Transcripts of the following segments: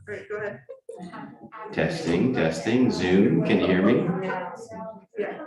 Great, go ahead. Testing, testing, Zoom, can you hear me? Yeah.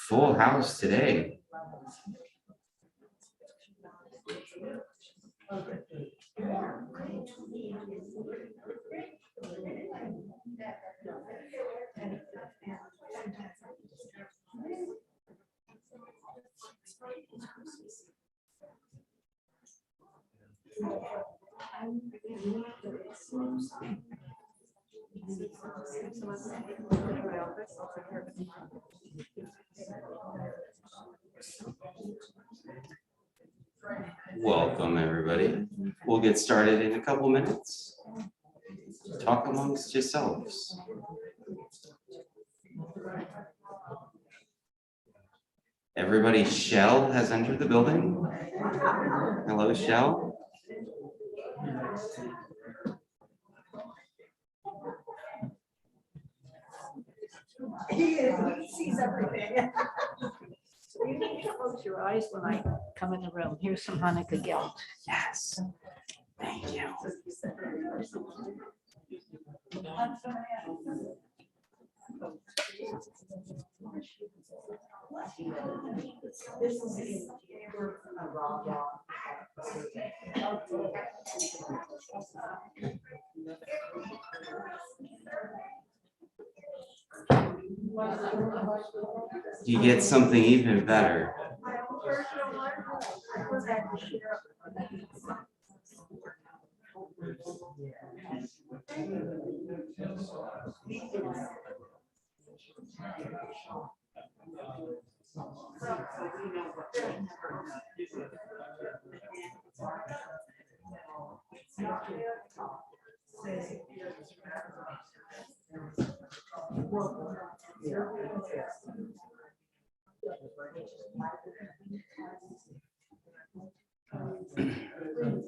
Full house today. Welcome, everybody. We'll get started in a couple minutes. Talk amongst yourselves. Everybody, Shell has entered the building. Hello, Shell. He sees everything. You need to close your eyes when I come in the room. Here's some Hanukkah guilt. Yes. Thank you. You get something even better.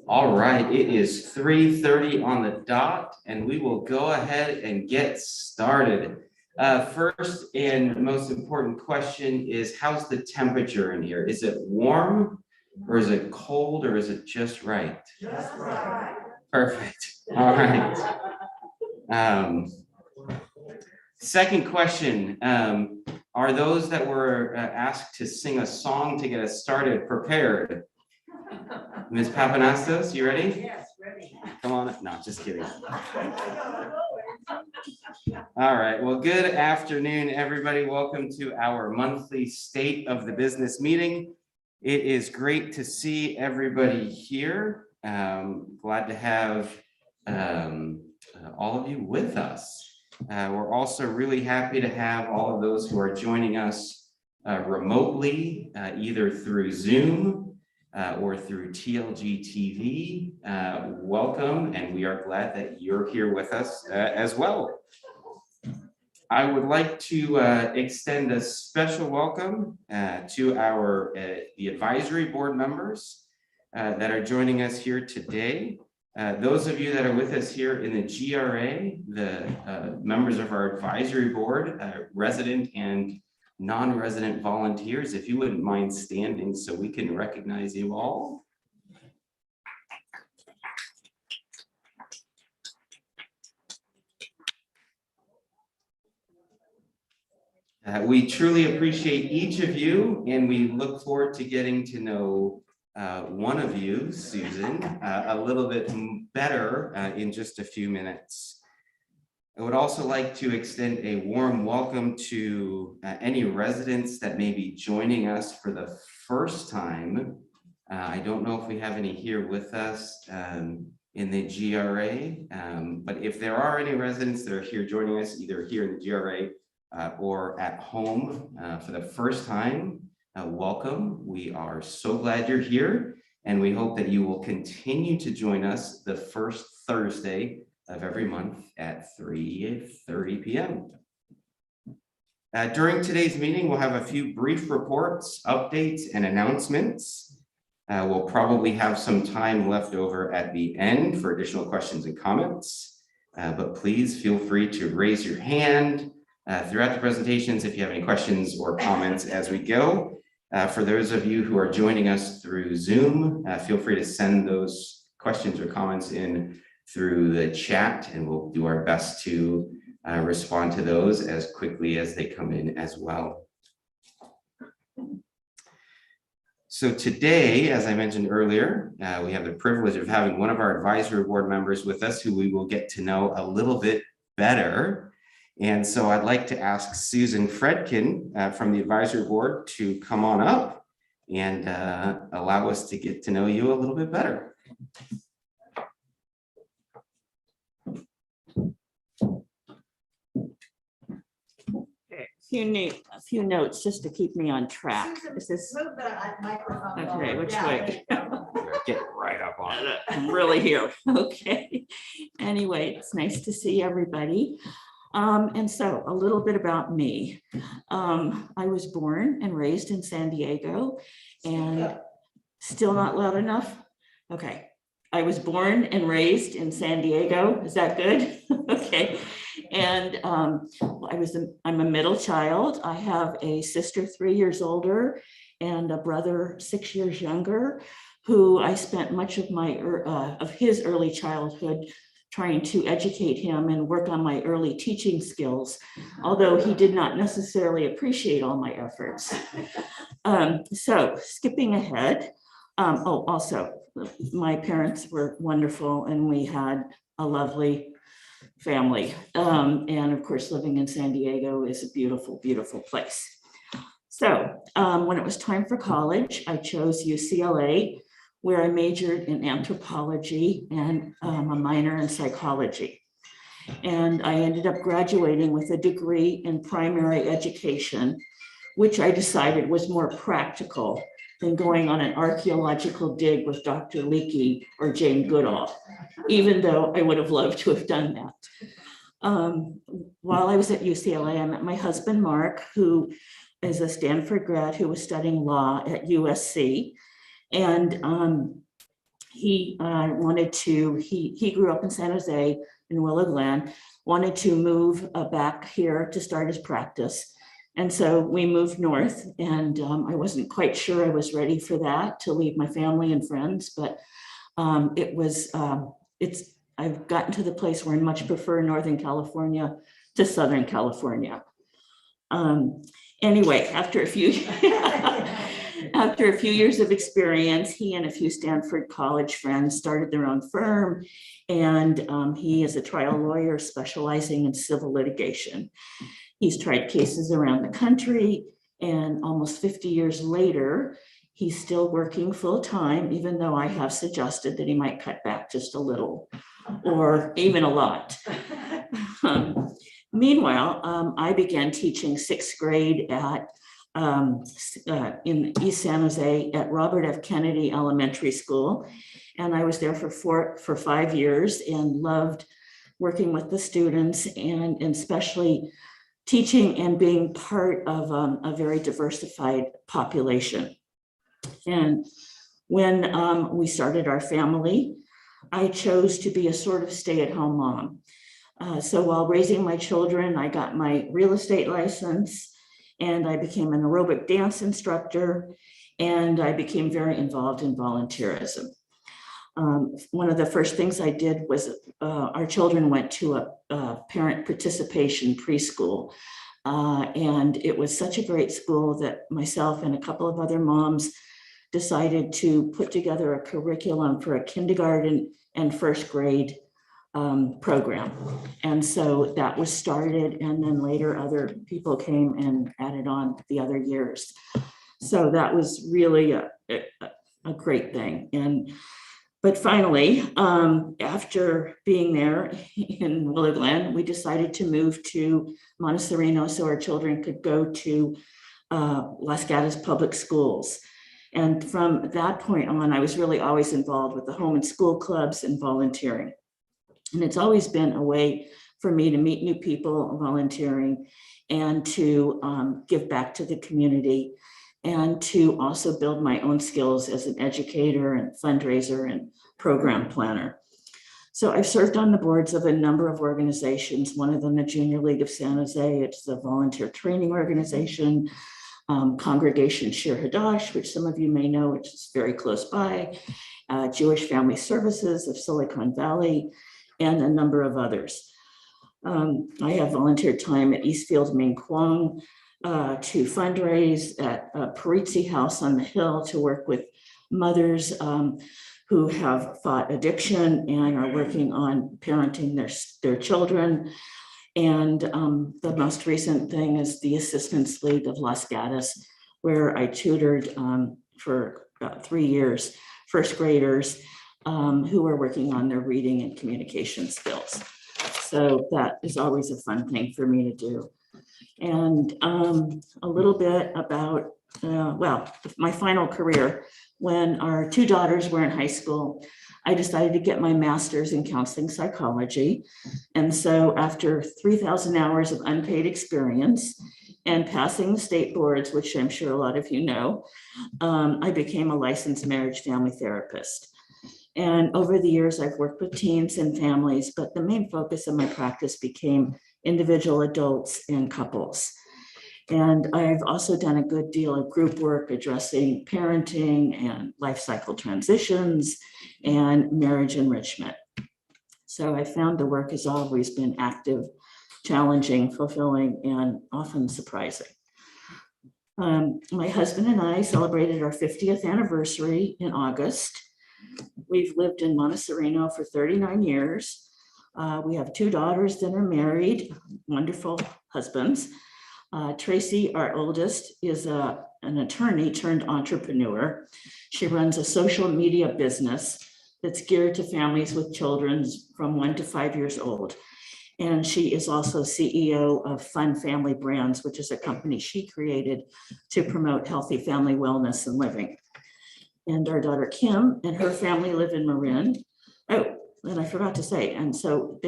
All right, it is 3:30 on the dot, and we will go ahead and get started. First and most important question is, how's the temperature in here? Is it warm, or is it cold, or is it just right? Just right. Perfect. All right. Second question, are those that were asked to sing a song to get us started prepared? Ms. Papanastos, you ready? Yes, ready. Come on, no, just kidding. All right, well, good afternoon, everybody. Welcome to our monthly State of the Business meeting. It is great to see everybody here. Glad to have all of you with us. We're also really happy to have all of those who are joining us remotely, either through Zoom or through TLG TV. Welcome, and we are glad that you're here with us as well. I would like to extend a special welcome to our the advisory board members that are joining us here today. Those of you that are with us here in the GRA, the members of our advisory board, resident and non-resident volunteers, if you wouldn't mind standing so we can recognize you all. We truly appreciate each of you, and we look forward to getting to know one of you, Susan, a little bit better in just a few minutes. I would also like to extend a warm welcome to any residents that may be joining us for the first time. I don't know if we have any here with us in the GRA, but if there are any residents that are here joining us, either here in the GRA or at home for the first time, welcome. We are so glad you're here, and we hope that you will continue to join us the first Thursday of every month at 3:30 p.m. During today's meeting, we'll have a few brief reports, updates, and announcements. We'll probably have some time left over at the end for additional questions and comments, but please feel free to raise your hand throughout the presentations if you have any questions or comments as we go. For those of you who are joining us through Zoom, feel free to send those questions or comments in through the chat, and we'll do our best to respond to those as quickly as they come in as well. So today, as I mentioned earlier, we have the privilege of having one of our advisory board members with us who we will get to know a little bit better. And so I'd like to ask Susan Fredkin from the advisory board to come on up and allow us to get to know you a little bit better. A few notes just to keep me on track. Susan, This is move the microphone okay. forward. Which Yeah, way? there you go. Get right up on it. I'm really here. Okay. Anyway, it's nice to see everybody. And so a little bit about me. I was born and raised in San Diego, and still not loud enough. Okay. I was born and raised in San Diego. Is that good? Okay. And I'm a middle child. I have a sister 3 years older and a brother 6 years younger, who I spent much of his early childhood trying to educate him and work on my early teaching skills, although he did not necessarily appreciate all my efforts. So skipping ahead. Also, my parents were wonderful, and we had a lovely family. And of course, living in San Diego is a beautiful, beautiful place. So when it was time for college, I chose UCLA, where I majored in anthropology and a minor in psychology. And I ended up graduating with a degree in primary education, which I decided was more practical than going on an archaeological dig with Dr. Leakey or Jane Goodall, even though I would have loved to have done that. While I was at UCLA, I met my husband, Mark, who is a Stanford grad who was studying law at USC. And he grew up in San Jose in Willow Glen, wanted to move back here to start his practice. And so we moved north, and I wasn't quite sure I was ready for that, to leave my family and friends, but I've gotten to the place where I much prefer Northern California to Southern California. Anyway, after a few years of experience, he and a few Stanford college friends started their own firm, and he is a trial lawyer specializing in civil litigation. He's tried cases around the country, and almost 50 years later, he's still working full time, even though I have suggested that he might cut back just a little or even a lot. Meanwhile, I began teaching sixth grade in East San Jose at Robert F. Kennedy Elementary School. And I was there for 5 years and loved working with the students, and especially teaching and being part of a very diversified population. And when we started our family, I chose to be a sort of stay-at-home mom. So while raising my children, I got my real estate license, and I became an aerobic dance instructor, and I became very involved in volunteerism. One of the first things I did was our children went to a parent participation preschool. And it was such a great school that myself and a couple of other moms decided to put together a curriculum for a kindergarten and first grade program. And so that was started, and then later other people came and added on the other years. So that was really a great thing. But finally, after being there in Willow Glen, we decided to move to Montecito so our children could go to Los Gatos Public Schools. And from that point on, I was really always involved with the home and school clubs and volunteering. And it's always been a way for me to meet new people volunteering and to give back to the community and to also build my own skills as an educator and fundraiser and program planner. So I've served on the boards of a number of organizations, one of them the Junior League of San Jose. It's the volunteer training organization, Congregation Shir Hadash, which some of you may know, which is very close by, Jewish Family Services of Silicon Valley, and a number of others. I have volunteered time at Eastfield Ming Kwong to fundraise at Parizzi House on the Hill to work with mothers who have fought addiction and are working on parenting their children. And the most recent thing is the Assistance League of Los Gatos, where I tutored for about 3 years, first graders who are working on their reading and communication skills. So that is always a fun thing for me to do. And a little bit about, well, my final career. When our 2 daughters were in high school, I decided to get my master's in counseling psychology. And so after 3,000 hours of unpaid experience and passing the state boards, which I'm sure a lot of you know, I became a licensed marriage family therapist. And over the years, I've worked with teens and families, but the main focus of my practice became individual adults and couples. And I've also done a good deal of group work addressing parenting and life cycle transitions and marriage enrichment. So I found the work has always been active, challenging, fulfilling, and often surprising. My husband and I celebrated our 50th anniversary in August. We've lived in Montecito for 39 years. We have 2 daughters that are married, wonderful husbands. Tracy, our oldest, is an attorney turned entrepreneur. She runs a social media business that's geared to families with children from 1 to 5 years old. And she is also CEO of Fun Family Brands, which is a company she created to promote healthy family wellness and living. And our daughter Kim and her family live in Marin. Oh, and I forgot to say, and so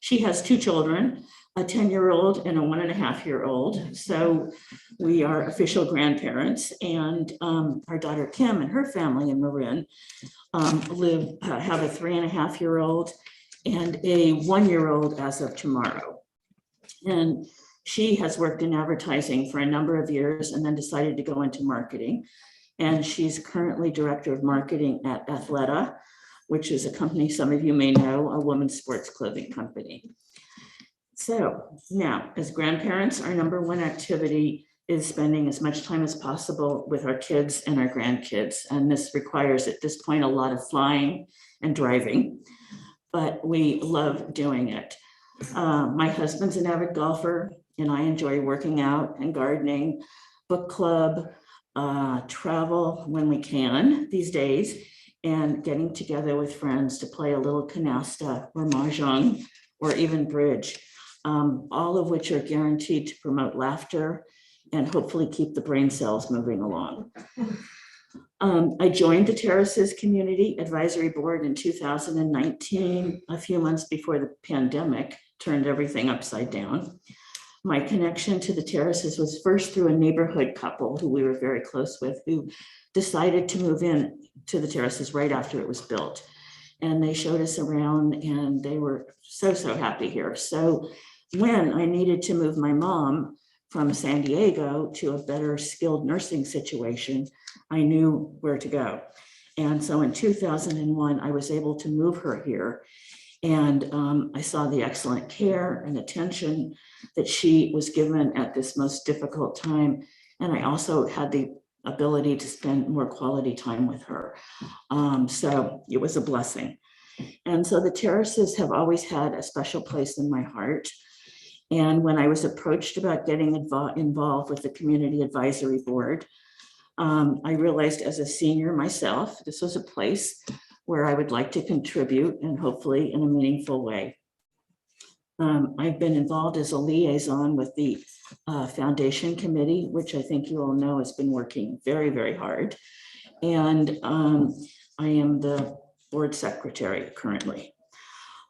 she has 2 children, a 10-year-old and a 1.5-year-old. So we are official grandparents, and our daughter Kim and her family in Marin have a 3.5-year-old and a 1-year-old as of tomorrow. And she has worked in advertising for a number of years and then decided to go into marketing. And she's currently director of marketing at Athleta, which is a company some of you may know, a women's sports clothing company. So now, as grandparents, our number one activity is spending as much time as possible with our kids and our grandkids. And this requires at this point a lot of flying and driving, but we love doing it. My husband's an avid golfer, and I enjoy working out and gardening, book club, travel when we can these days, and getting together with friends to play a little canasta or mahjong or even bridge, all of which are guaranteed to promote laughter and hopefully keep the brain cells moving along. I joined the Terraces Community Advisory Board in 2019, a few months before the pandemic turned everything upside down. My connection to the Terraces was first through a neighborhood couple who we were very close with, who decided to move in to the Terraces right after it was built. And they showed us around and they were so happy here. So when I needed to move my mom from San Diego to a better skilled nursing situation, I knew where to go. And so in 2001, I was able to move her here. And I saw the excellent care and attention that she was given at this most difficult time. And I also had the ability to spend more quality time with her. So it was a blessing. And so the Terraces have always had a special place in my heart. And when I was approached about getting involved with the Community Advisory Board, I realized as a senior myself, this was a place where I would like to contribute and hopefully in a meaningful way. I've been involved as a liaison with the Foundation Committee, which I think you all know has been working very, very hard. And I am the board secretary currently.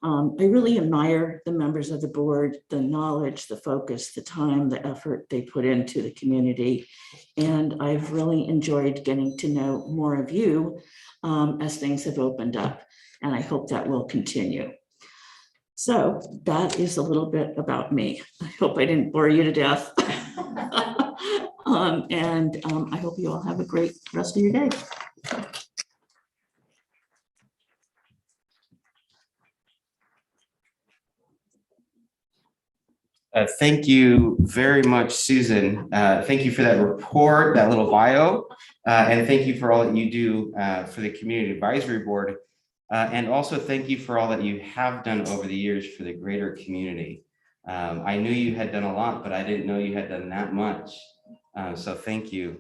I really admire the members of the board, the knowledge, the focus, the time, the effort they put into the community. And I've really enjoyed getting to know more of you as things have opened up. And I hope that will continue. So that is a little bit about me. I hope I didn't bore you to death. I hope you all have a great rest of your day. Thank you very much, Susan. Thank you for that report, that little bio, and thank you for all that you do for the Community Advisory Board. And also thank you for all that you have done over the years for the greater community. I knew you had done a lot, but I didn't know you had done that much. So thank you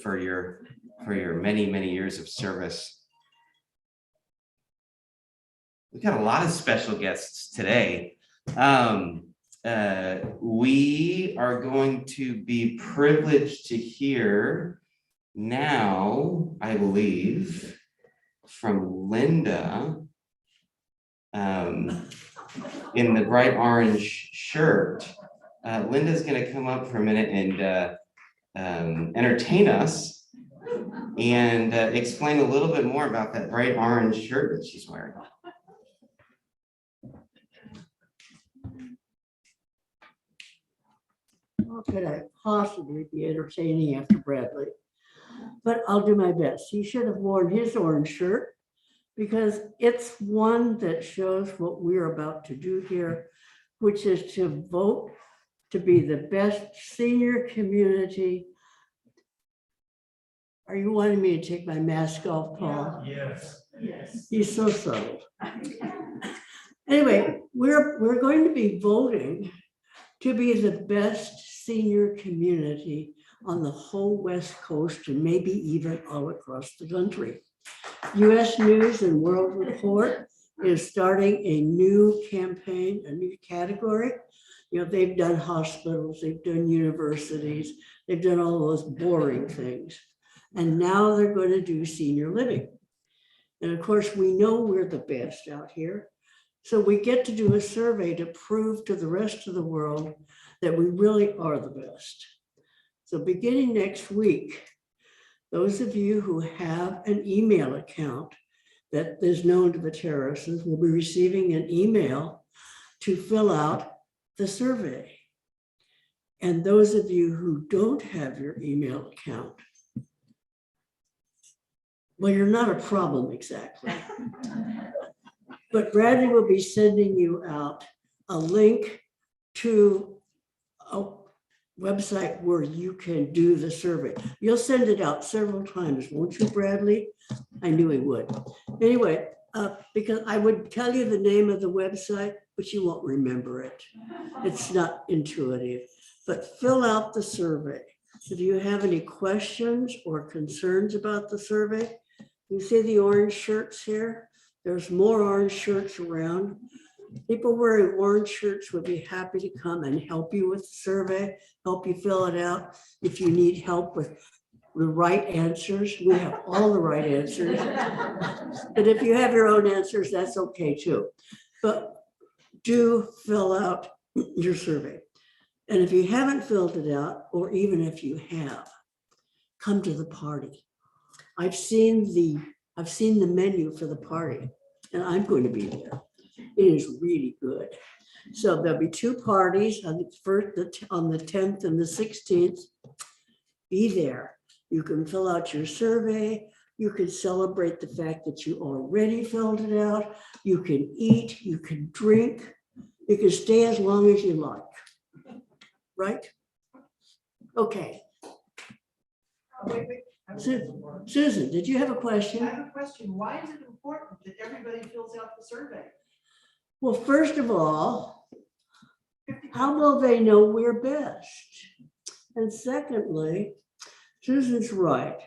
for your many, many years of service. We've got a lot of special guests today. We are going to be privileged to hear now, I believe, from Linda in the bright orange shirt. Linda's going to come up for a minute and entertain us and explain a little bit more about that bright orange shirt that she's wearing. How could I possibly be entertaining after Bradley? But I'll do my best. He should have worn his orange shirt because it's one that shows what we're about to do here, which is to vote to be the best senior community. Are you wanting me to take my mask off, Paul? Yes. Yes. He's so subtle. Anyway, we're going to be voting to be the best senior community on the whole West Coast and maybe even all across the country. U.S. News and World Report is starting a new campaign, a new category. You know, they've done hospitals, they've done universities, they've done all those boring things. And now they're going to do senior living. And of course, we know we're the best out here. So we get to do a survey to prove to the rest of the world that we really are the best. So beginning next week, those of you who have an email account that is known to the Terraces will be receiving an email to fill out the survey. And those of you who don't have your email account, well, you're not a problem exactly. But Bradley will be sending you out a link to a website where you can do the survey. You'll send it out several times, won't you, Bradley? I knew he would. Anyway, because I would tell you the name of the website, but you won't remember it. It's not intuitive, but fill out the survey. If you have any questions or concerns about the survey, you see the orange shirts here? There's more orange shirts around. People wearing orange shirts would be happy to come and help you with the survey, help you fill it out. If you need help with the right answers, we have all the right answers. But if you have your own answers, that's okay too. But do fill out your survey. And if you haven't filled it out, or even if you have, come to the party. I've seen the menu for the party, and I'm going to be there. It is really good. So there'll be two parties on the 10th and the 16th. Be there. You can fill out your survey. You can celebrate the fact that you already filled it out. You can eat, you can drink, you can stay as long as you like. Right? Okay. Wait, wait. I have a- Susan, did you have a I question? have a question. Why is it important that everybody fills out the survey? Well, first of all, how will they know we're best? And secondly, Susan's right.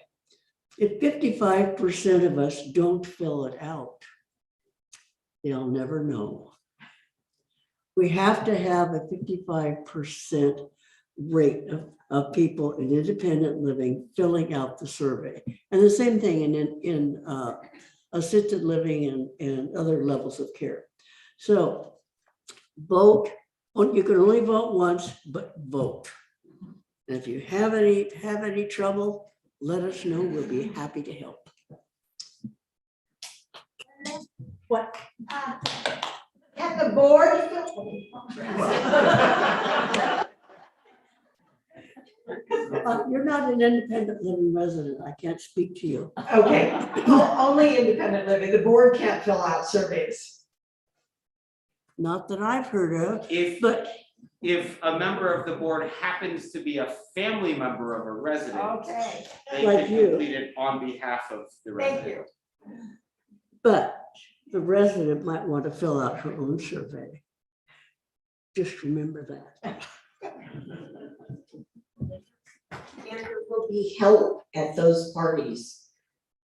If 55% of us don't fill it out, they'll never know. We have to have a 55% rate of people in independent living filling out the survey. And the same thing in assisted living and other levels of care. So vote, you can only vote once, but vote. And if you have any trouble, let us know. We'll be happy to help. What? Can the board You're not an independent living resident. I can't speak to you. Okay, only independent living. The board can't fill out surveys. Not that I've heard of, If, but if a member of the board happens to be a family member of a resident, Okay, they Like can you. complete it on behalf of the resident. thank you. But the resident might want to fill out her own survey. Just remember that. And there will be help at those parties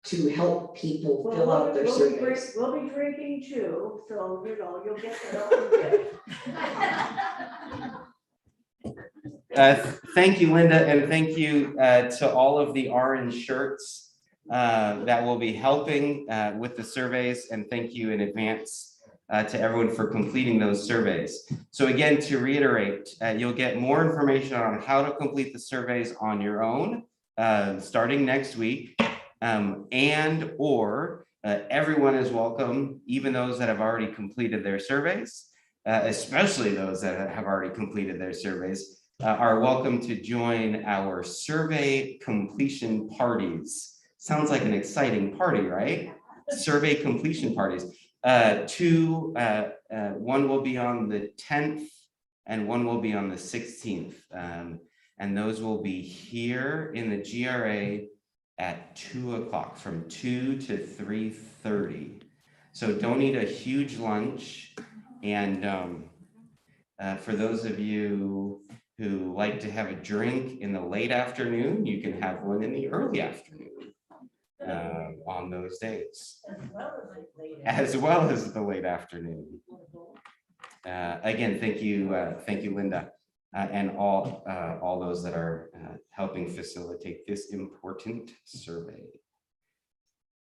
to help people fill out their surveys. We'll be drinking too, so you'll get the help. Thank you, Linda, and thank you to all of the orange shirts that will be helping with the surveys, and thank you in advance to everyone for completing those surveys. So again, to reiterate, you'll get more information on how to complete the surveys on your own starting next week, and or everyone is welcome, even those that have already completed their surveys, especially those that have already completed their surveys, are welcome to join our survey completion parties. Sounds like an exciting party, right? Survey completion parties. One will be on the 10th and one will be on the 16th. And those will be here in the GRA at 2 o'clock, from 2 to 3:30. So don't eat a huge lunch. And for those of you who like to have a drink in the late afternoon, you can have one in the early afternoon on those days, as well as the late afternoon. Again, thank you, Linda, and all those that are helping facilitate this important survey.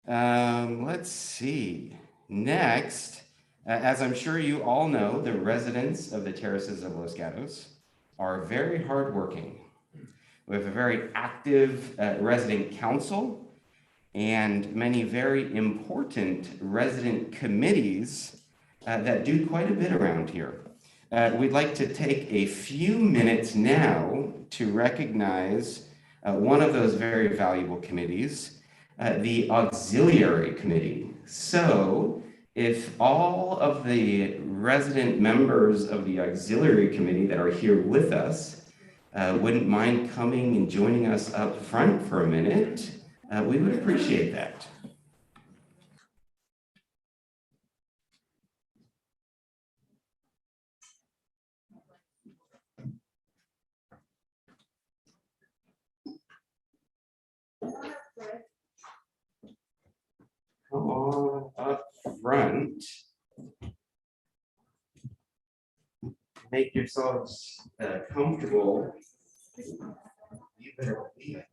Let's see. Next, as I'm sure you all know, the residents of the Terraces of Los Gatos are very hardworking. We have a very active resident council and many very important resident committees that do quite a bit around here. We'd like to take a few minutes now to recognize one of those very valuable committees, the Auxiliary Committee. So if all of the resident members of the Auxiliary Committee that are here with us wouldn't mind coming and joining us up front for a minute, we would appreciate that. Come on up front. Make yourselves comfortable. You better believe it.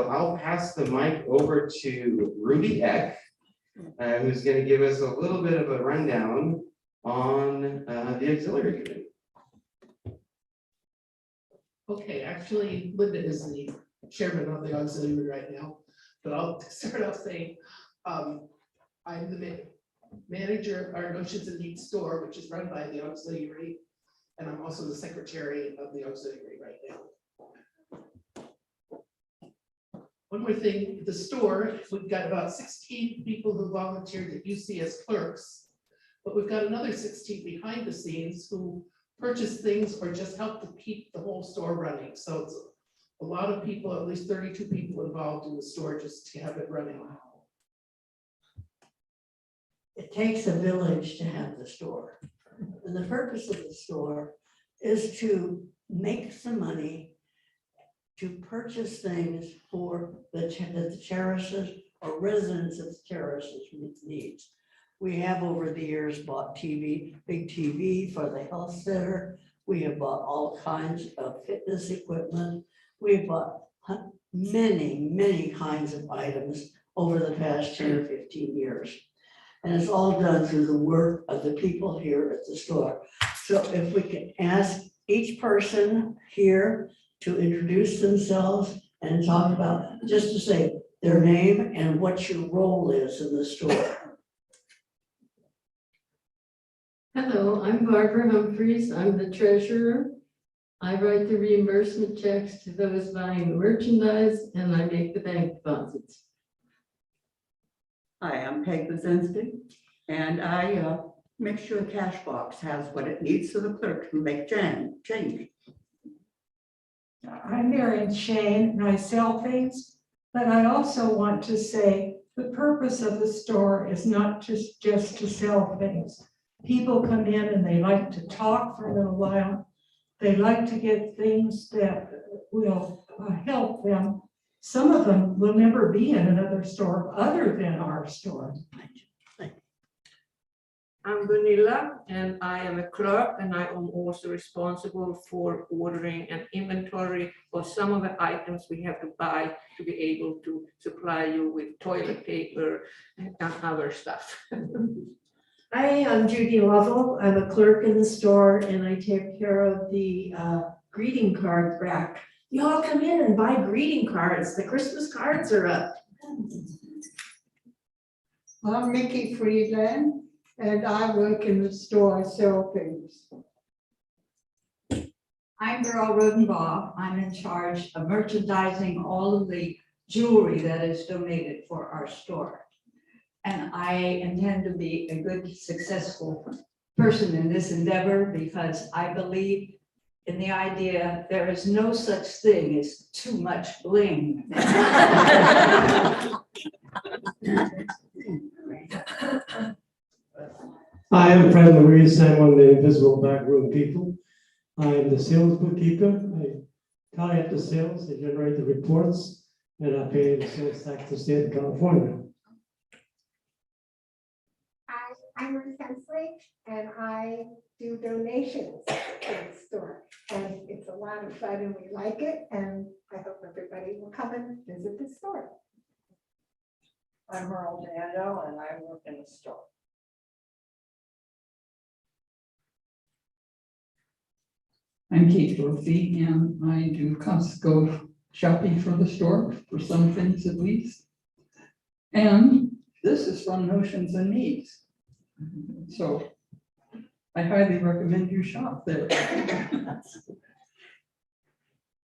I'll pass the mic over to Ruby Eck, who's going to give us a little bit of a rundown on the Auxiliary Committee. Okay, actually, Linda is the chairman of the auxiliary right now, but I'll start off saying, I'm the manager of our Notions and Needs store, which is run by the auxiliary, and I'm also the secretary of the auxiliary right now. one more thing, the store, we've got about 16 people who volunteered at UC as clerks. But we've got another 16 behind the scenes who purchase things or just help to keep the whole store running. So it's a lot of people, at least 32 people involved in the store just to have it running. It takes a village to have the store. And the purpose of the store is to make some money to purchase things for the terraces or residents of the terraces needs. We have over the years bought TV, big TV for the health center. We have bought all kinds of fitness equipment. We've bought many, many kinds of items over the past 10 or 15 years. And it's all done through the work of the people here at the store. So if we can ask each person here to introduce themselves and talk about, just to say their name and what your role is in the store. Hello, I'm Barbara Humphries. I'm the treasurer. I write the reimbursement checks to those buying the merchandise and I make the bank deposits. Hi, I'm Peg Lazinski, and I make sure the cash box has what it needs so the clerk can make change. I'm Marion Shane and I sell things, but I also want to say the purpose of the store is not just to sell things. People come in and they like to talk for a little while. They like to get things that will help them. Some of them will never be in another store other than our store. I'm Gunilla and I am a clerk and I am also responsible for ordering an inventory of some of the items we have to buy to be able to supply you with toilet paper and other stuff. Hi, I'm Judy Lovell. I'm a clerk in the store and I take care of the greeting card rack. Y'all come in and buy greeting cards. The Christmas cards are up. I'm Mickey Friedland and I work in the store, I sell things. I'm Beryl Rodenbaugh. I'm in charge of merchandising all of the jewelry that is donated for our store. And I intend to be a good, successful person in this endeavor because I believe in the idea there is no such thing as too much bling. I am Fred Louise. I'm one of the invisible backroom people. I'm the sales bookkeeper. I tally up the sales, I generate the reports, and I pay the sales tax to the state of California. I'm Ruth Hensley and I do donations to the store. And it's a lot of fun and we like it and I hope everybody will come and visit the store. I'm Merle Daniel and I work in the store. I'm Kate Murphy and I do Costco shopping for the store, for some things at least. And this is from Notions and Needs. So I highly recommend you shop there.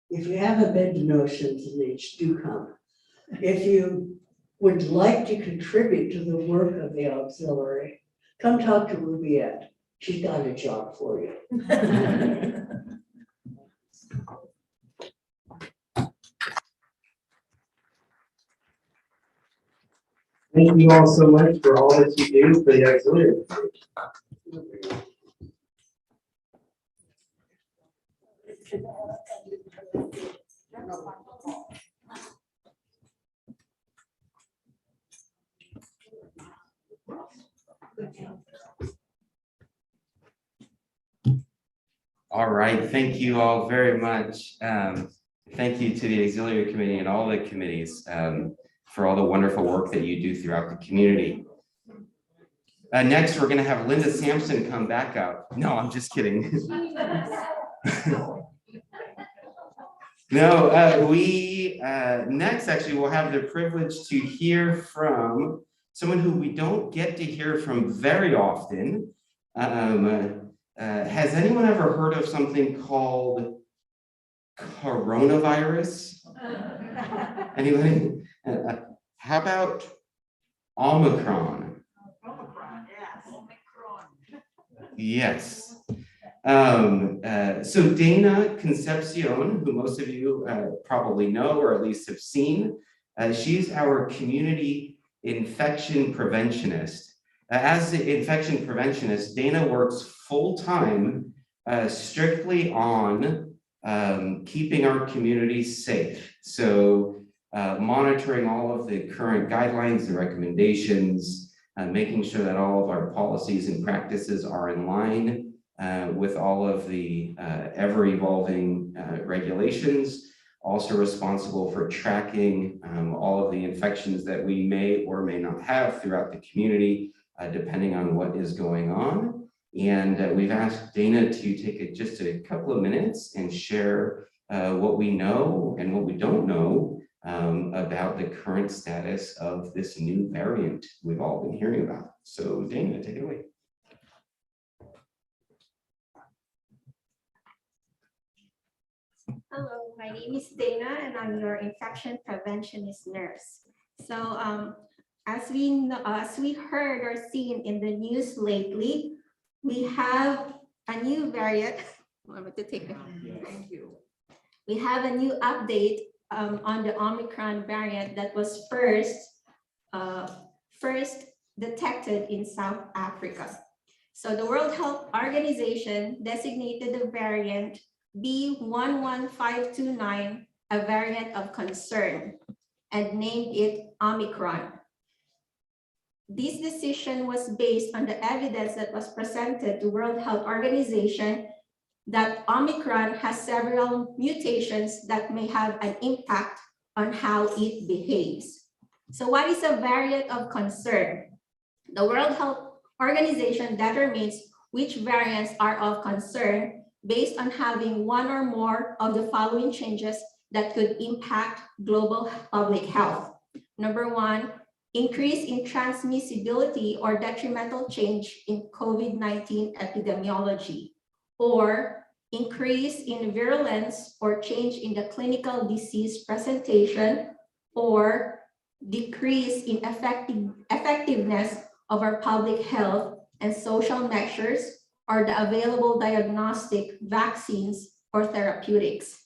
If you haven't been to Notions and Needs, do come. If you would like to contribute to the work of the auxiliary, come talk to Rubiette. She's got a job for you. Thank you all so much for all that you do for the auxiliary. All right, thank you all very much. Thank you to the auxiliary committee and all the committees for all the wonderful work that you do throughout the community. Next, we're going to have Linda Sampson come back up. No, I'm just kidding. No, we next actually will have the privilege to hear from someone who we don't get to hear from very often. Has anyone ever heard of something called coronavirus? Anybody? How about Omicron? Yes. So Dana Concepcion, who most of you probably know or at least have seen, she's our community infection preventionist. As the infection preventionist, Dana works full-time strictly on keeping our community safe. So monitoring all of the current guidelines, the recommendations, making sure that all of our policies and practices are in line with all of the ever-evolving regulations, also responsible for tracking all of the infections that we may or may not have throughout the community, depending on what is going on. And we've asked Dana to take just a couple of minutes and share what we know and what we don't know about the current status of this new variant we've all been hearing about. So Dana, take it away. Hello, my name is Dana and I'm your infection preventionist nurse. So as we heard or seen in the news lately, we have a new variant. Thank you. We have a new update on the Omicron variant that was first detected in South Africa. So the World Health Organization designated the variant B11529 a variant of concern and named it Omicron. This decision was based on the evidence that was presented to World Health Organization that Omicron has several mutations that may have an impact on how it behaves. So what is a variant of concern? The World Health Organization determines which variants are of concern based on having one or more of the following changes that could impact global public health. Number one, increase in transmissibility or detrimental change in COVID-19 epidemiology, or increase in virulence or change in the clinical disease presentation, or decrease in effectiveness of our public health and social measures, or the available diagnostic vaccines or therapeutics.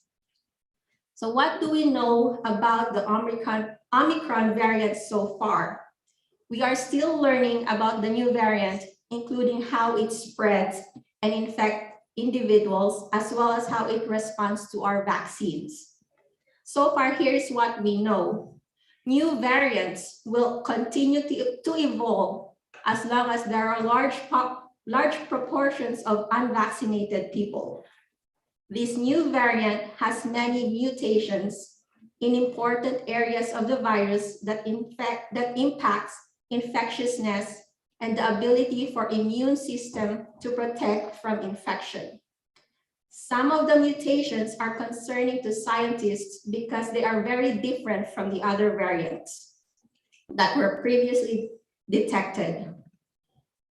So what do we know about the Omicron variant so far? We are still learning about the new variant, including how it spreads and infects individuals, as well as how it responds to our vaccines. So far, here's what we know. New variants will continue to evolve as long as there are large proportions of unvaccinated people. This new variant has many mutations in important areas of the virus that impacts infectiousness and the ability for immune system to protect from infection. Some of the mutations are concerning to scientists because they are very different from the other variants that were previously detected.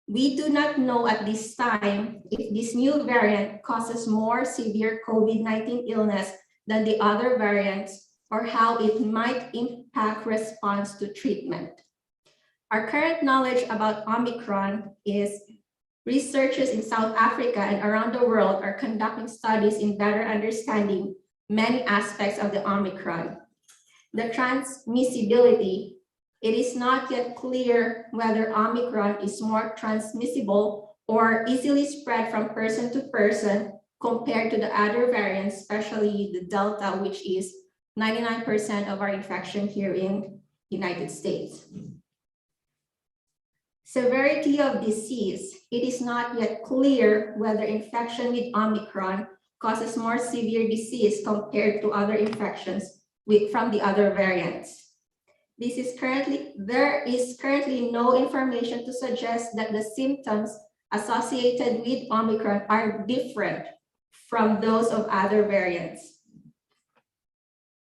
We do not know at this time if this new variant causes more severe COVID-19 illness than the other variants, or how it might impact response to treatment. Our current knowledge about Omicron is researchers in South Africa and around the world are conducting studies in better understanding many aspects of the Omicron. The transmissibility, it is not yet clear whether Omicron is more transmissible or easily spread from person to person compared to the other variants, especially the Delta, which is 99% of our infection here in the United States. Severity of disease, it is not yet clear whether infection with Omicron causes more severe disease compared to other infections from the other variants. There is currently no information to suggest that the symptoms associated with Omicron are different from those of other variants.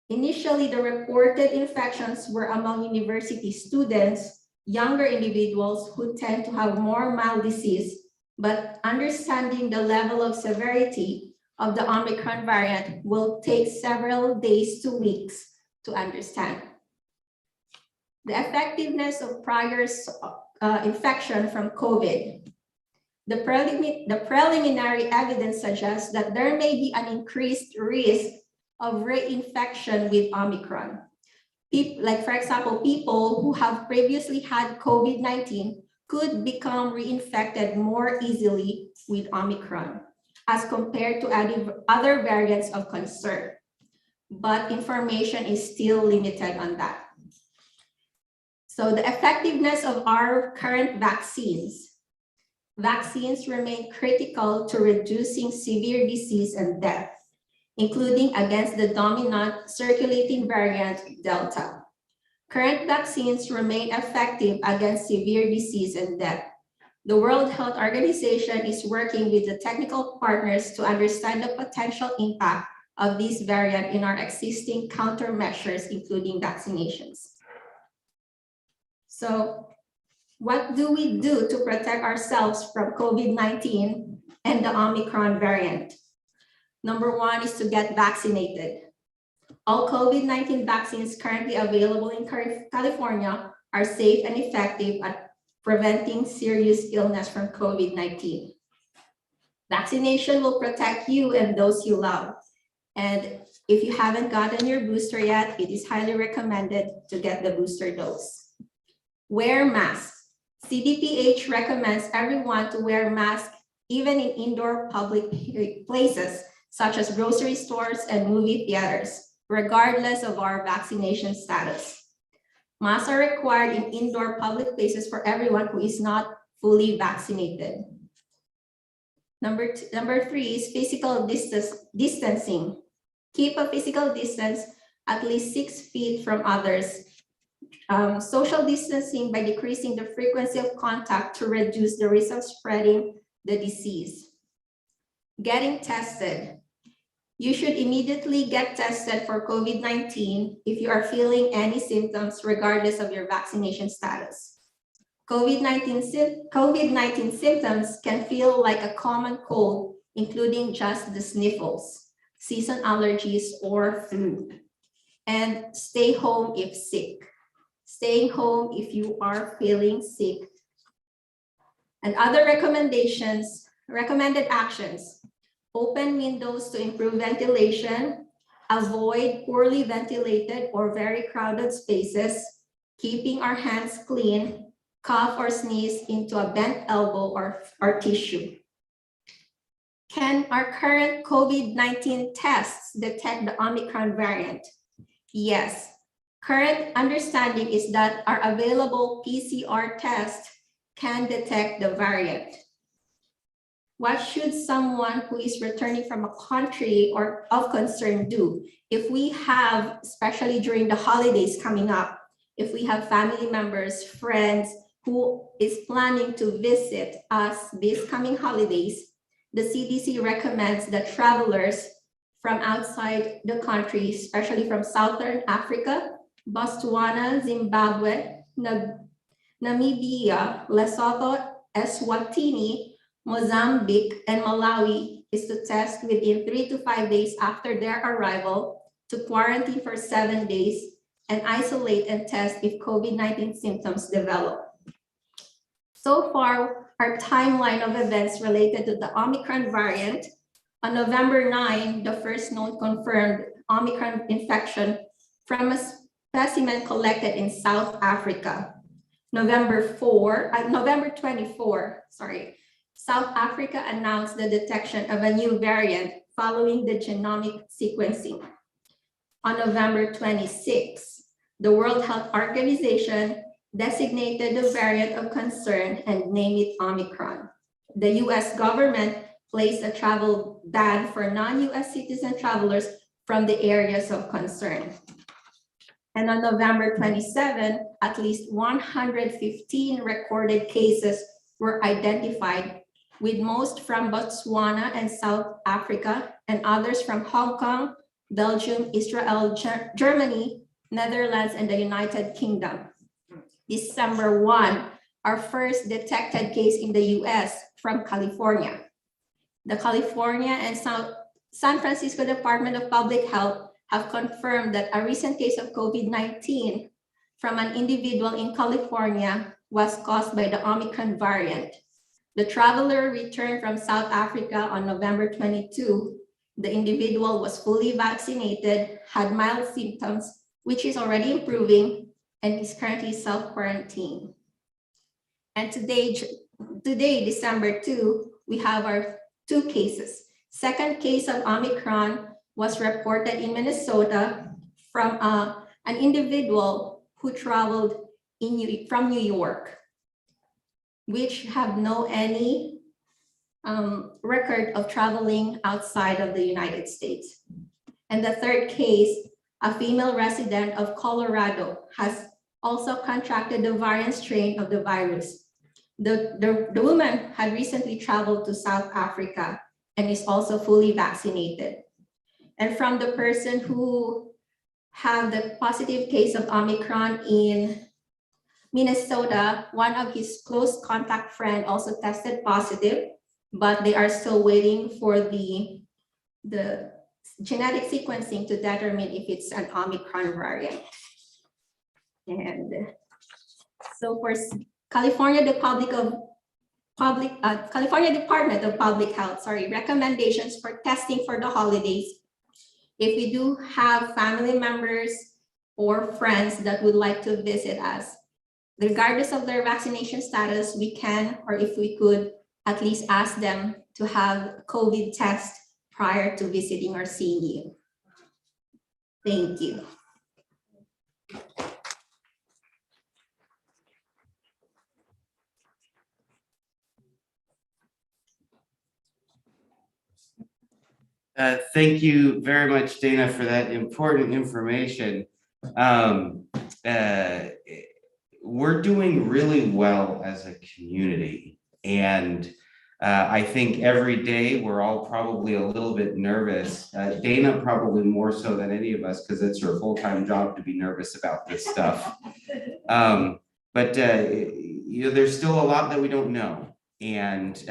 Initially, the reported infections were among university students, younger individuals who tend to have more mild disease, but understanding the level of severity of the Omicron variant will take several days to weeks to understand. The effectiveness of prior infection from COVID. The preliminary evidence suggests that there may be an increased risk of reinfection with Omicron. Like, for example, people who have previously had COVID-19 could become reinfected more easily with Omicron as compared to other variants of concern. But information is still limited on that. So the effectiveness of our current vaccines. Vaccines remain critical to reducing severe disease and death, including against the dominant circulating variant Delta. Current vaccines remain effective against severe disease and death. The World Health Organization is working with the technical partners to understand the potential impact of this variant in our existing countermeasures, including vaccinations. So, what do we do to protect ourselves from COVID-19 and the Omicron variant? Number one is to get vaccinated. All COVID-19 vaccines currently available in California are safe and effective at preventing serious illness from COVID-19. Vaccination will protect you and those you love. And if you haven't gotten your booster yet, it is highly recommended to get the booster dose. Wear masks. CDPH recommends everyone to wear masks even in indoor public places, such as grocery stores and movie theaters, regardless of our vaccination status. Masks are required in indoor public places for everyone who is not fully vaccinated. Number three is physical distancing. Keep a physical distance at least 6 feet from others. Social distancing by decreasing the frequency of contact to reduce the risk of spreading the disease. Getting tested. You should immediately get tested for COVID-19 if you are feeling any symptoms, regardless of your vaccination status. COVID-19 symptoms can feel like a common cold, including just the sniffles, season allergies, or flu. And stay home if sick. Staying home if you are feeling sick. And other recommended actions. Open windows to improve ventilation, avoid poorly ventilated or very crowded spaces, keeping our hands clean, cough or sneeze into a bent elbow or tissue. Can our current COVID-19 tests detect the Omicron variant? Yes. Current understanding is that our available PCR test can detect the variant. What should someone who is returning from a country or of concern do? If we have, especially during the holidays coming up, if we have family members, friends who is planning to visit us these coming holidays, the CDC recommends that travelers from outside the country, especially from Southern Africa, Botswana, Zimbabwe, Namibia, Lesotho, Eswatini, Mozambique, and Malawi, is to test within 3 to 5 days after their arrival, to quarantine for 7 days, and isolate and test if COVID-19 symptoms develop. So far, our timeline of events related to the Omicron variant: on November 9, the first known confirmed Omicron infection from a specimen collected in South Africa. November 24, South Africa announced the detection of a new variant following the genomic sequencing. On November 26, the World Health Organization designated the variant of concern and named it Omicron. The US government placed a travel ban for non-US citizen travelers from the areas of concern. And on November 27, at least 115 recorded cases were identified, with most from Botswana and South Africa, and others from Hong Kong, Belgium, Israel, Germany, Netherlands, and the United Kingdom. December 1, our first detected case in the US from California. The California and San Francisco Department of Public Health have confirmed that a recent case of COVID-19 from an individual in California was caused by the Omicron variant. The traveler returned from South Africa on November 22. The individual was fully vaccinated, had mild symptoms, which is already improving, and is currently self-quarantined. And today, December 2, we have our 2 cases. Second case of Omicron was reported in Minnesota from an individual who traveled from New York, which have any record of traveling outside of the United States. And the third case, a female resident of Colorado, has also contracted the variant strain of the virus. The woman had recently traveled to South Africa and is also fully vaccinated. And from the person who had the positive case of Omicron in Minnesota, one of his close contact friend also tested positive, but they are still waiting for the genetic sequencing to determine if it's an Omicron variant. And so for California Department of Public Health, recommendations for testing for the holidays. If we do have family members or friends that would like to visit us, regardless of their vaccination status, we can, or if we could, at least ask them to have a COVID test prior to visiting or seeing you. Thank you. Thank you very much, Dana, for that important information. We're doing really well as a community, and I think every day we're all probably a little bit nervous. Dana probably more so than any of us, because it's her full-time job to be nervous about this stuff. But there's still a lot that we don't know. And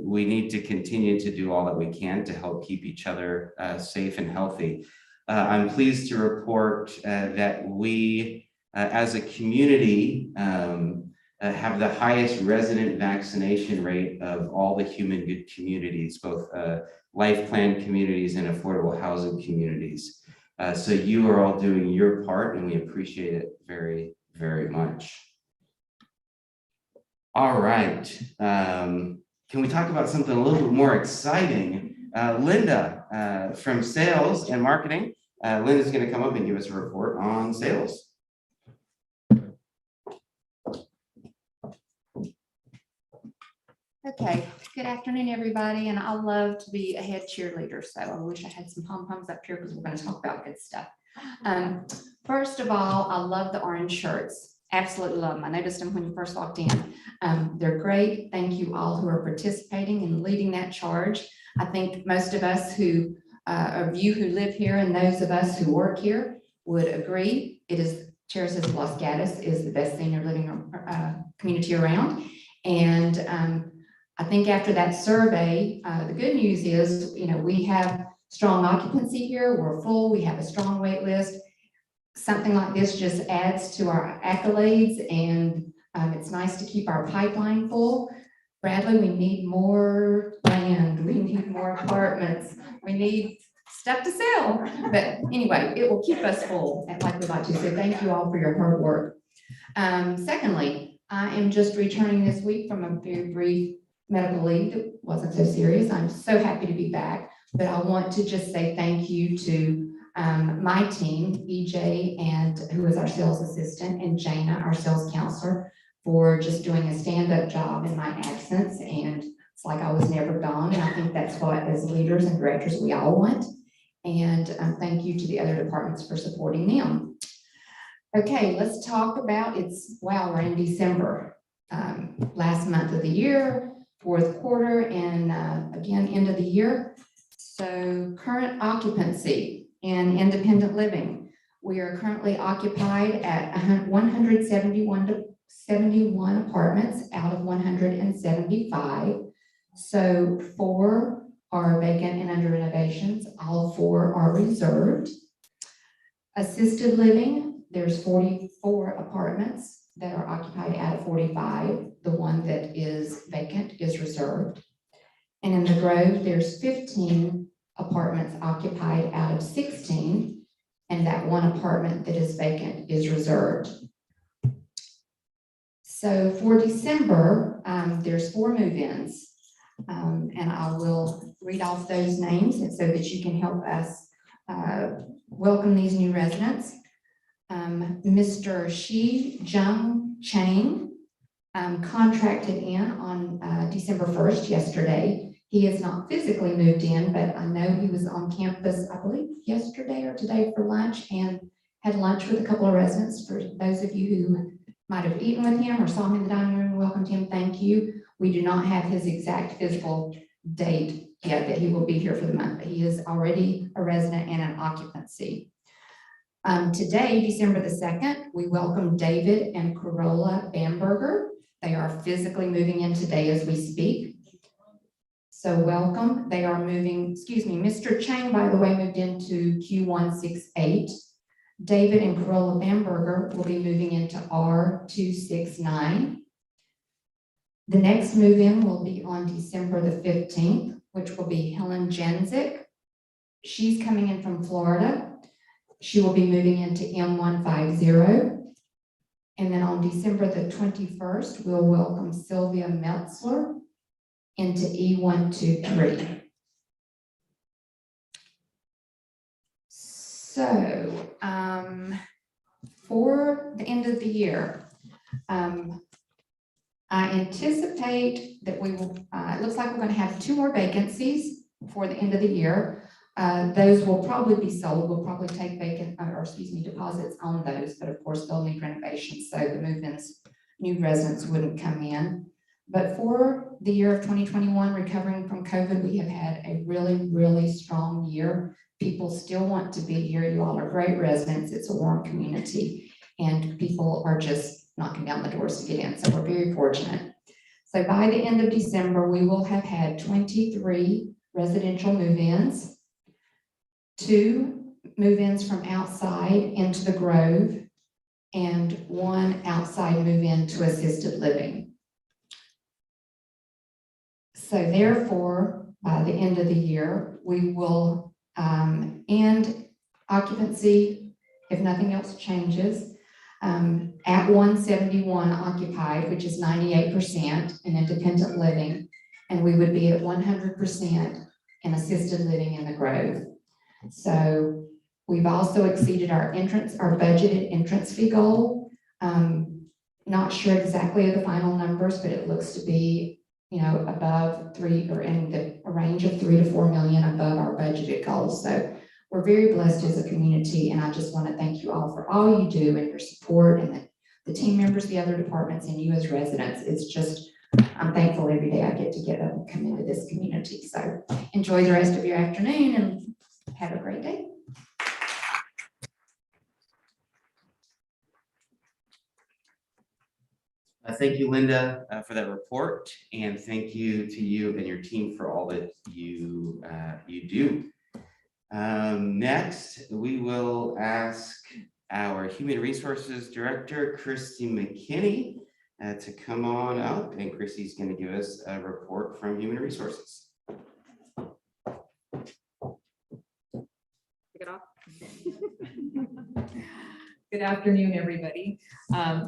we need to continue to do all that we can to help keep each other safe and healthy. I'm pleased to report that we, as a community, have the highest resident vaccination rate of all the human good communities, both life plan communities and affordable housing communities. So you are all doing your part, and we appreciate it very, very much. All right, can we talk about something a little bit more exciting? Linda from Sales and Marketing. Linda's going to come up and give us a report on sales. Okay, good afternoon, everybody, and I love to be a head cheerleader, so I wish I had some pom-poms up here because we're going to talk about good stuff. First of all, I love the orange shirts. Absolutely love them. I noticed them when you first walked in. They're great. Thank you all who are participating and leading that charge. I think most of us who, of you who live here and those of us who work here would agree. It is, Chair says Los Gatos is the best senior living community around. And I think after that survey, the good news is, we have strong occupancy here. We're full. We have a strong wait list. Something like this just adds to our accolades, and it's nice to keep our pipeline full. Bradley, we need more land. We need more apartments. We need stuff to sell. But anyway, it will keep us full, like we like to say. Thank you all for your hard work. Secondly, I am just returning this week from a very brief medical leave. It wasn't so serious. I'm so happy to be back, but I want to just say thank you to my team, EJ, and who is our sales assistant, and Jana, our sales counselor, for just doing a stand-up job in my absence. And it's like I was never gone. And I think that's what, as leaders and directors, we all want. And thank you to the other departments for supporting them. Okay, let's talk about wow, we're in December, last month of the year, fourth quarter, and again, end of the year. So current occupancy in independent living. We are currently occupied at 171 apartments out of 175. So 4 are vacant and under renovations. All 4 are reserved. Assisted living, there's 44 apartments that are occupied out of 45. The one that is vacant is reserved. And in the Grove, there's 15 apartments occupied out of 16, and that one apartment that is vacant is reserved. So for December, there's 4 move-ins, and I will read off those names and so that you can help us welcome these new residents. Mr. Shi Jung Chang contracted in on December 1st, yesterday. He is not physically moved in, but I know he was on campus, I believe, yesterday or today for lunch, and had lunch with a couple of residents. For those of you who might have eaten with him or saw him in the dining room and welcomed him, thank you. We do not have his exact physical date yet that he will be here for the month, but he is already a resident and an occupancy. Today, December the 2nd, we welcome David and Corolla Bamberger. They are physically moving in today as we speak. So welcome. They are moving, excuse me, Mr. Chang, by the way, moved into Q168. David and Corolla Bamberger will be moving into R269. The next move-in will be on December the 15th, which will be Helen Jenzik. She's coming in from Florida. She will be moving into M150. And then on December the 21st, we'll welcome Sylvia Metzler into E123. So for the end of the year, I anticipate that we will, it looks like we're going to have 2 more vacancies for the end of the year. Those will probably be sold. We'll probably take deposits on those, but of course they'll need renovations, so the move-ins, new residents wouldn't come in. But for the year of 2021, recovering from COVID, we have had a really, really strong year. People still want to be here. You all are great residents. It's a warm community, and people are just knocking down the doors to get in. So we're very fortunate. So by the end of December, we will have had 23 residential move-ins, 2 move-ins from outside into the Grove, and 1 outside move-in to assisted living. So therefore, by the end of the year, we will end occupancy, if nothing else changes, at 171 occupied, which is 98% in independent living, and we would be at 100% in assisted living in the Grove. So we've also exceeded our budgeted entrance fee goal. Not sure exactly of the final numbers, but it looks to be, above 3 or in a range of 3 to 4 million above our budgeted goals. So we're very blessed as a community, and I just want to thank you all for all you do and your support, and the team members, the other departments, and you as residents. It's just, I'm thankful every day I get to get up and come into this community. So enjoy the rest of your afternoon and have a great day. Thank you, Linda, for that report, and thank you to you and your team for all that you do. Next, we will ask our Human Resources Director, Christy McKinney, to come on up, and Christy's going to give us a report from Human Resources. Kick it off. Good afternoon, everybody.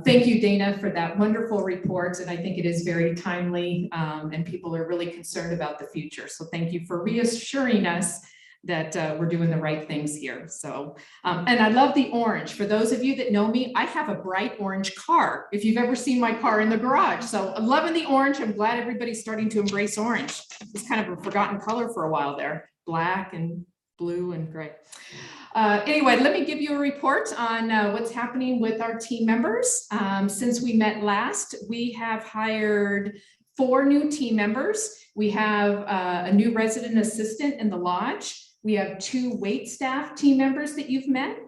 Thank you, Dana, for that wonderful report. And I think it is very timely, and people are really concerned about the future. So thank you for reassuring us that we're doing the right things here. So, and I love the orange. For those of you that know me, I have a bright orange car, if you've ever seen my car in the garage. So I'm loving the orange. I'm glad everybody's starting to embrace orange. It's kind of a forgotten color for a while there, black and blue and gray. Anyway, let me give you a report on what's happening with our team members. Since we met last, we have hired 4 new team members. We have a new resident assistant in the lodge. We have 2 wait staff team members that you've met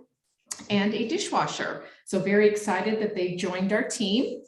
and a dishwasher. So very excited that they joined our team.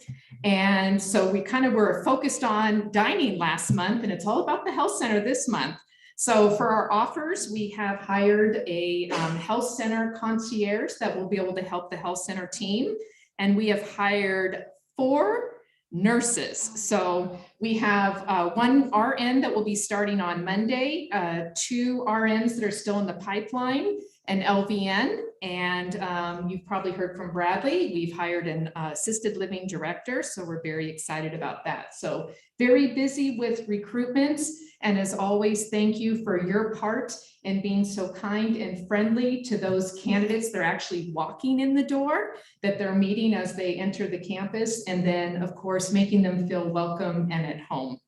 And so we kind of were focused on dining last month, and it's all about the health center this month. So for our offers, we have hired a health center concierge that will be able to help the health center team. And we have hired 4 nurses. So we have 1 RN that will be starting on Monday, 2 RNs that are still in the pipeline, an LVN, and you've probably heard from Bradley. We've hired an assisted living director, so we're very excited about that. So very busy with recruitments, and as always, thank you for your part in being so kind and friendly to those candidates that are actually walking in the door, that they're meeting as they enter the campus, and then, of course, making them feel welcome and at home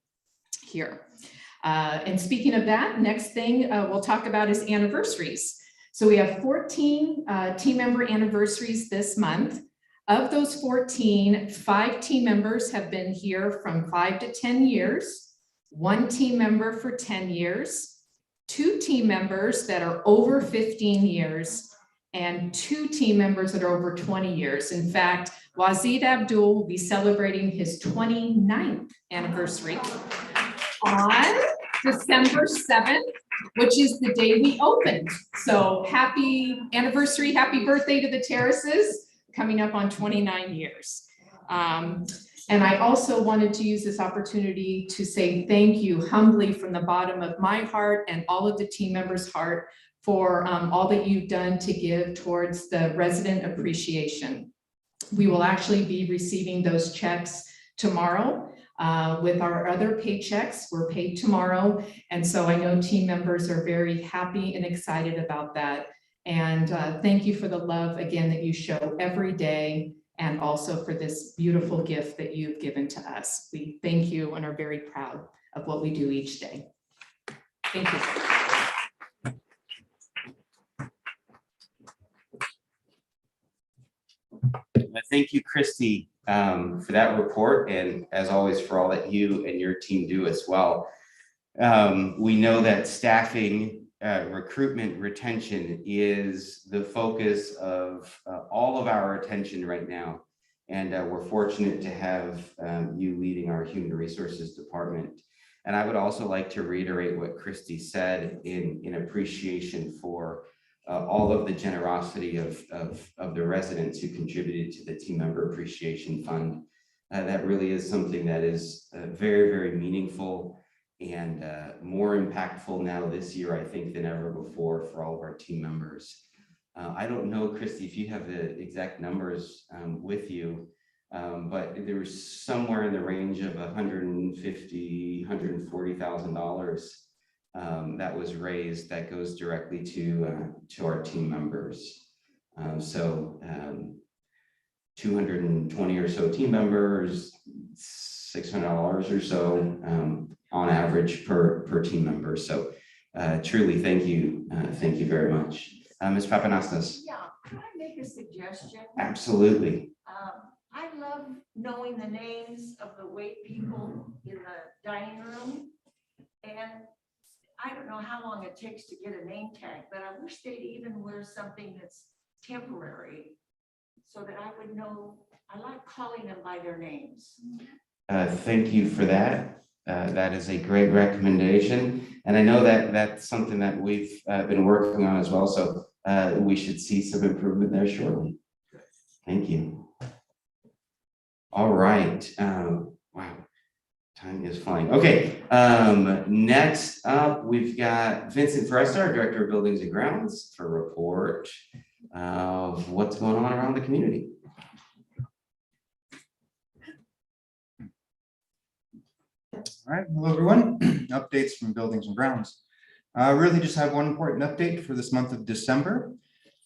here. And speaking of that, next thing we'll talk about is anniversaries. So we have 14 team member anniversaries this month. Of those 14, 5 team members have been here from 5 to 10 years, 1 team member for 10 years, 2 team members that are over 15 years, and 2 team members that are over 20 years. In fact, Wazid Abdul will be celebrating his 29th anniversary on December 7th, which is the day we opened. So happy anniversary, happy birthday to the Terraces, coming up on 29 years. And I also wanted to use this opportunity to say thank you humbly from the bottom of my heart and all of the team members' heart for all that you've done to give towards the resident appreciation. We will actually be receiving those checks tomorrow. With our other paychecks, we're paid tomorrow. And so I know team members are very happy and excited about that. And thank you for the love again that you show every day, and also for this beautiful gift that you've given to us. We thank you and are very proud of what we do each day. Thank you. Thank you, Christy, for that report, and as always, for all that you and your team do as well. We know that staffing, recruitment, retention is the focus of all of our attention right now. And we're fortunate to have you leading our human resources department. And I would also like to reiterate what Christy said in appreciation for all of the generosity of the residents who contributed to the Team Member Appreciation Fund. That really is something that is very, very meaningful and more impactful now this year, I think, than ever before for all of our team members. I don't know, Christy, if you have the exact numbers with you, but there was somewhere in the range of $150,000, $140,000 that was raised that goes directly to our team members. So 220 or so team members, $600 or so on average per team member. So truly, thank you very much. Ms. Papanastas. Yeah, can I make a suggestion? Absolutely. I love knowing the names of the wait people in the dining room. And I don't know how long it takes to get a name tag, but I wish they'd even wear something that's temporary so that I would know. I like calling them by their names. Thank you for that. That is a great recommendation. And I know that that's something that we've been working on as well. So we should see some improvement there shortly. Thank you. All right. Wow. Time is flying. Okay. Next up, we've got Vincent Forrester, our Director of Buildings and Grounds, for a report of what's going on around the community. All right, hello everyone. Updates from Buildings and Grounds. Really just have one important update for this month of December.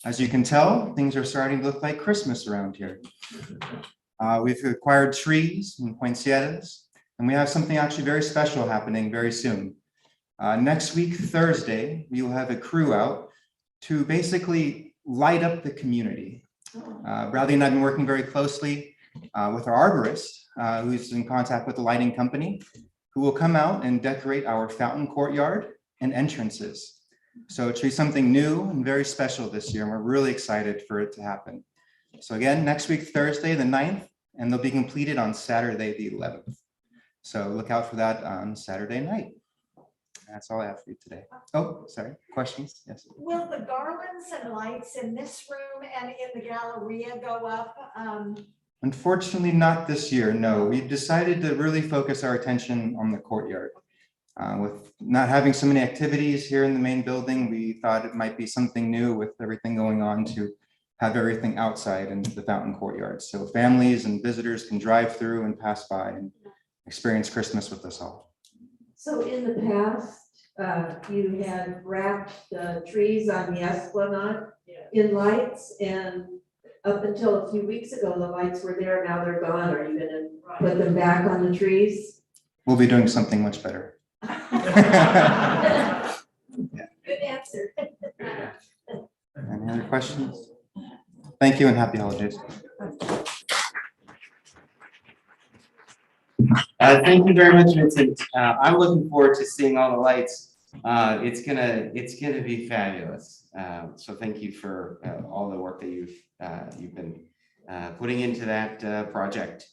As you can tell, things are starting to look like Christmas around here. We've acquired trees and poinsettias, and we have something actually very special happening very soon. Next week, Thursday, we will have a crew out to basically light up the community. Bradley and I have been working very closely with our arborist, who's in contact with the lighting company, who will come out and decorate our fountain courtyard and entrances. So it should be something new and very special this year, and we're really excited for it to happen. So again, next week, Thursday, the 9th, and they'll be completed on Saturday, the 11th. So look out for that on Saturday night. That's all I have for you today. Oh, sorry, questions? Yes. Will the garlands and lights in this room and in the Galleria go up? Unfortunately, not this year, no. We decided to really focus our attention on the courtyard. With not having so many activities here in the main building, we thought it might be something new with everything going on to have everything outside in the fountain courtyard. So families and visitors can drive through and pass by and experience Christmas with us all. So in the past, you had wrapped the trees on the Esplanade in lights, and up until a few weeks ago, the lights were there, now they're gone. Are you gonna put them back on the trees? We'll be doing something much better. Good answer. Any other questions? Thank you and happy holidays. Thank you very much, Vincent. I'm looking forward to seeing all the lights. It's gonna be fabulous. So thank you for all the work that you've been putting into that project.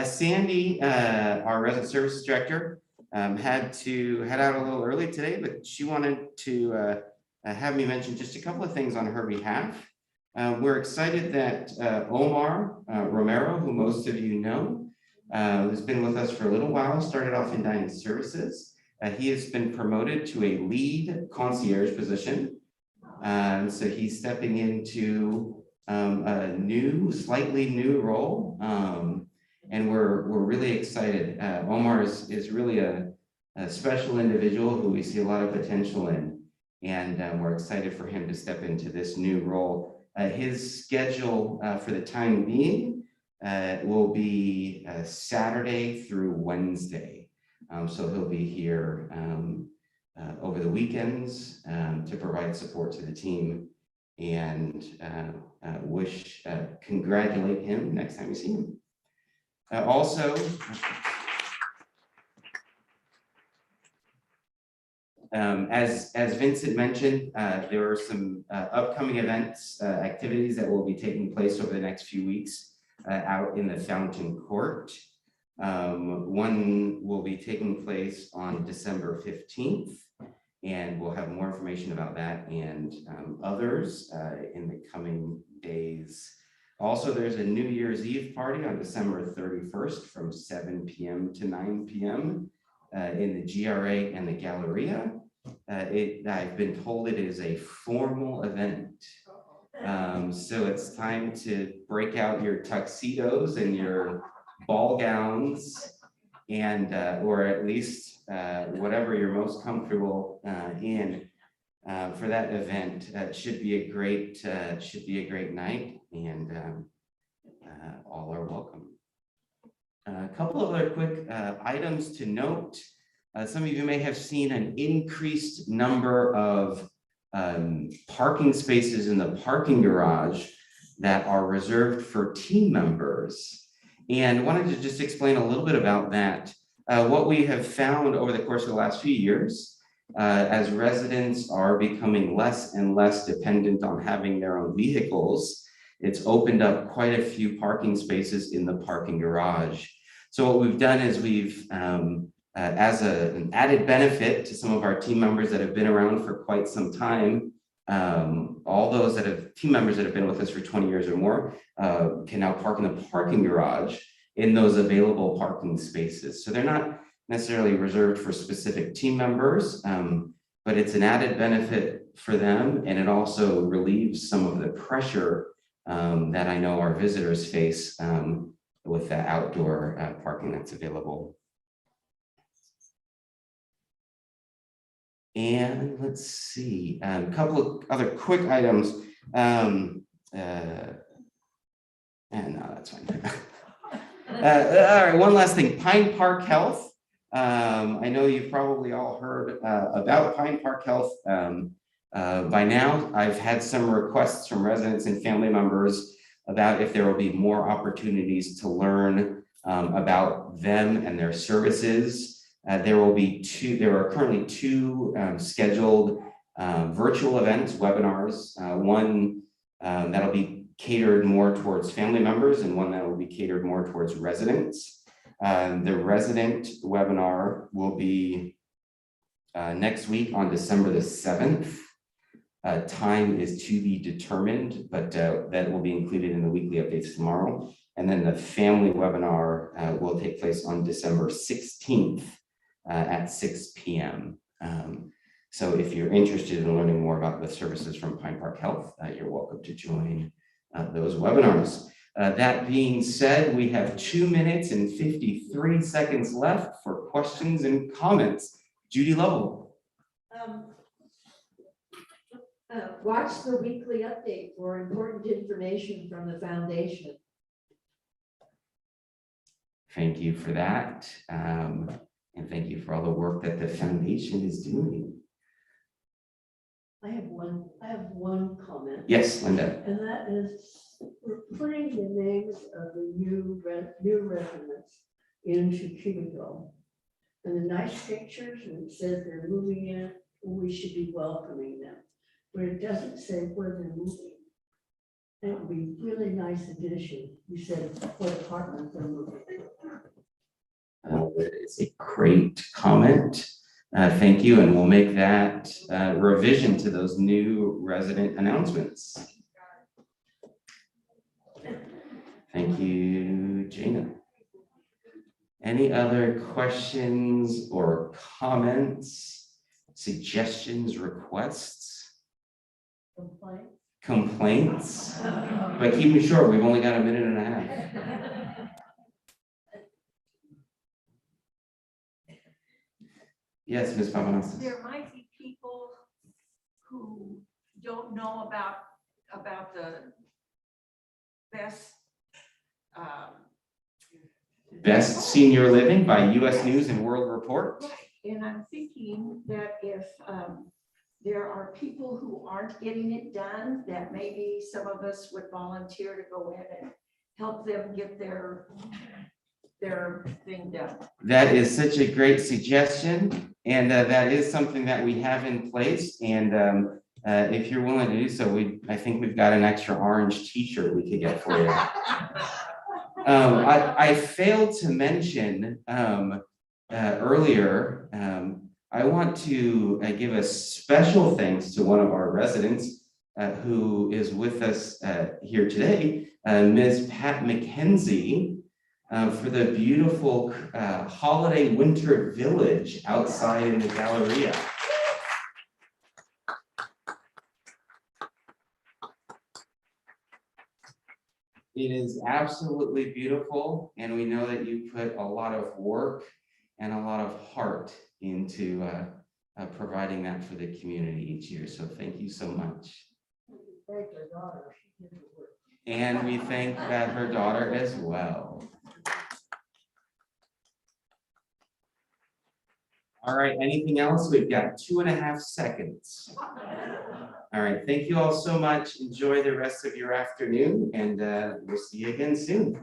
Sandy, our resident services director, had to head out a little early today, but she wanted to have me mention just a couple of things on her behalf. We're excited that Omar Romero, who most of you know, who's been with us for a little while, started off in dining services. He has been promoted to a lead concierge position. So he's stepping into a slightly new role. And we're really excited. Omar is really a special individual who we see a lot of potential in. And we're excited for him to step into this new role. His schedule for the time being will be Saturday through Wednesday. So he'll be here over the weekends to provide support to the team, and congratulate him next time you see him. Also, as Vincent mentioned, there are some upcoming events, activities that will be taking place over the next few weeks out in the Fountain Court. One will be taking place on December 15th, and we'll have more information about that and others in the coming days. Also, there's a New Year's Eve party on December 31st from 7 p.m. to 9 p.m. In the GRA and the Galleria. I've been told it is a formal event. So it's time to break out your tuxedos and your ball gowns, and or at least whatever you're most comfortable in for that event. It should be a great night, and all are welcome. A couple of other quick items to note. Some of you may have seen an increased number of parking spaces in the parking garage that are reserved for team members. And wanted to just explain a little bit about that. What we have found over the course of the last few years, as residents are becoming less and less dependent on having their own vehicles, it's opened up quite a few parking spaces in the parking garage. So what we've done is we've, as an added benefit to some of our team members that have been around for quite some time, all those team members that have been with us for 20 years or more can now park in the parking garage in those available parking spaces. So they're not necessarily reserved for specific team members, but it's an added benefit for them, and it also relieves some of the pressure that I know our visitors face with the outdoor parking that's available. And let's see, a couple of other quick items. And no, that's fine. All right, one last thing, Pine Park Health. I know you've probably all heard about Pine Park Health by now. I've had some requests from residents and family members about if there will be more opportunities to learn about them and their services. There are currently two scheduled virtual events, webinars, one that'll be catered more towards family members and one that will be catered more towards residents. The resident webinar will be next week on December the 7th. Time is to be determined, but that will be included in the weekly updates tomorrow. And then the family webinar will take place on December 16th at 6 p.m. So if you're interested in learning more about the services from Pine Park Health, you're welcome to join those webinars. That being said, we have 2 minutes and 53 seconds left for questions and comments. Judy Lovell. Watch the weekly update for important information from the foundation. Thank you for that. And thank you for all the work that the foundation is doing. I have one comment. Yes, Linda. And that is, we're putting the names of the new residents into Cubicle. And the nice pictures, and it says they're moving in, we should be welcoming them. But it doesn't say where they're moving. That would be really nice addition. You said what apartment they're moving to. It's a great comment. Thank you, and we'll make that revision to those new resident announcements. Thank you, Jana. Any other questions or comments, suggestions, requests, complaints? But keep it short, we've only got a minute and a half. Yes, Ms. Papanostas. There might be people who don't know about the best, Best Senior Living by US News and World Report. and I'm thinking that if there are people who aren't getting it done, that maybe some of us would volunteer to go in and help them get their thing done. That is such a great suggestion, and that is something that we have in place. And if you're willing to do so, I think we've got an extra orange T-shirt we could get for you. I failed to mention earlier. I want to give a special thanks to one of our residents who is with us here today, Ms. Pat McKenzie. For the beautiful holiday winter village outside in the Galleria. It is absolutely beautiful, and we know that you put a lot of work and a lot of heart into providing that for the community each year. So thank you so much. Thank our daughter, she did the work. And we thank her daughter as well. All right, anything else? We've got 2.5 seconds. All right, thank you all so much. Enjoy the rest of your afternoon, and we'll see you again soon.